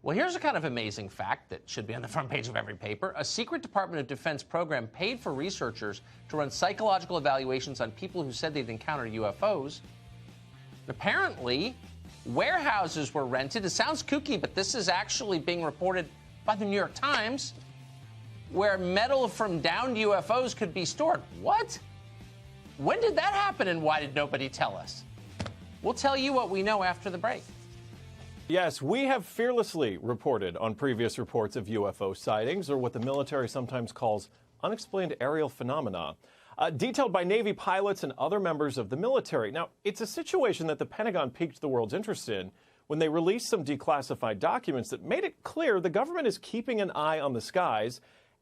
Well, here's a kind of amazing fact that should be on the front page of every paper. A secret Department of Defense program paid for researchers to run psychological evaluations on people who said they'd encountered UFOs. Apparently, warehouses were rented. It sounds kooky, but this is actually being reported by the New York Times, where metal from downed UFOs could be stored. What? When did that happen, and why did nobody tell us? We'll tell you what we know after the break. Yes, we have fearlessly reported on previous reports of UFO sightings, or what the military sometimes calls unexplained aerial phenomena, detailed by Navy pilots and other members of the military. Now, it's a situation that the Pentagon piqued the world's interest in when they released some declassified documents that made it clear the government is keeping an eye on the skies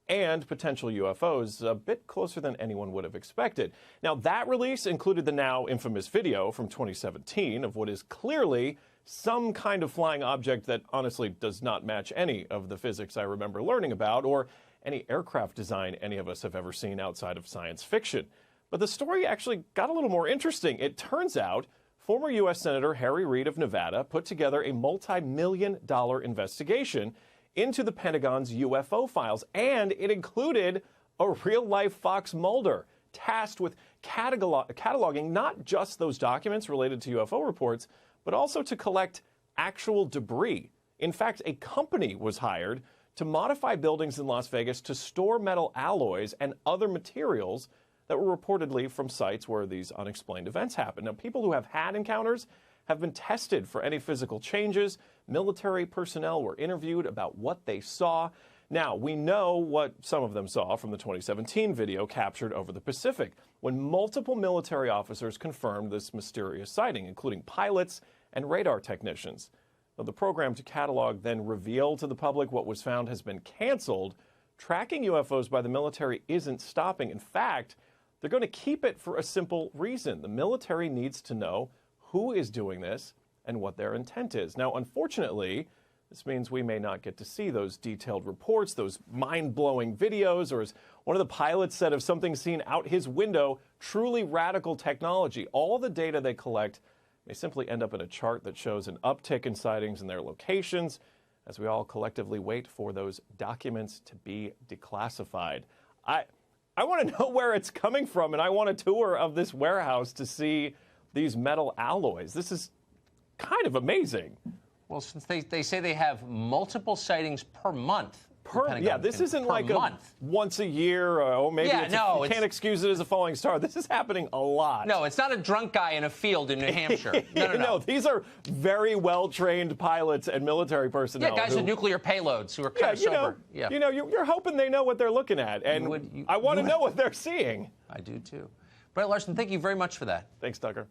and potential UFOs a bit closer than anyone would have expected. Now, that release included the now infamous video from 2017 of what is clearly some kind of flying object that honestly does not match any of the physics I remember learning about or any aircraft design any of us have ever seen outside of science fiction. But the story actually got a little more interesting. It turns out former U.S. Senator Harry Reid of Nevada put together a multi-million-dollar investigation into the Pentagon's UFO files, and it included a real-life Fox Mulder tasked with cataloging not just those documents related to UFO reports, but also to collect actual debris. In fact, a company was hired to modify buildings in Las Vegas to store metal alloys and other materials that were reportedly from sites where these unexplained events happened. Now, people who have had encounters have been tested for any physical changes. Military personnel were interviewed about what they saw. Now, we know what some of them saw from the 2017 video captured over the Pacific, when multiple military officers confirmed this mysterious sighting, including pilots and radar technicians. Now, the program to catalog then reveal to the public what was found has been canceled. Tracking UFOs by the military isn't stopping. In fact, they're going to keep it for a simple reason. The military needs to know who is doing this and what their intent is. Now, unfortunately, this means we may not get to see those detailed reports, those mind-blowing videos, or as one of the pilots said of something seen out his window, truly radical technology. All the data they collect may simply end up in a chart that shows an uptick in sightings and their locations as we all collectively wait for those documents to be declassified. I want to know where it's coming from, and I want a tour of this warehouse to see these metal alloys. This is kind of amazing. Well, since they say they have multiple sightings per month. Yeah, this isn't like a once a year, or maybe you can't excuse it as a falling star. This is happening a lot. No, it's not a drunk guy in a field in New Hampshire. No. These are very well-trained pilots and military personnel. Yeah, guys with nuclear payloads who are kind of sober. You're hoping they know what they're looking at, and I want to know what they're seeing. I do, too. Brett Larson, thank you very much for that. Thanks, Tucker.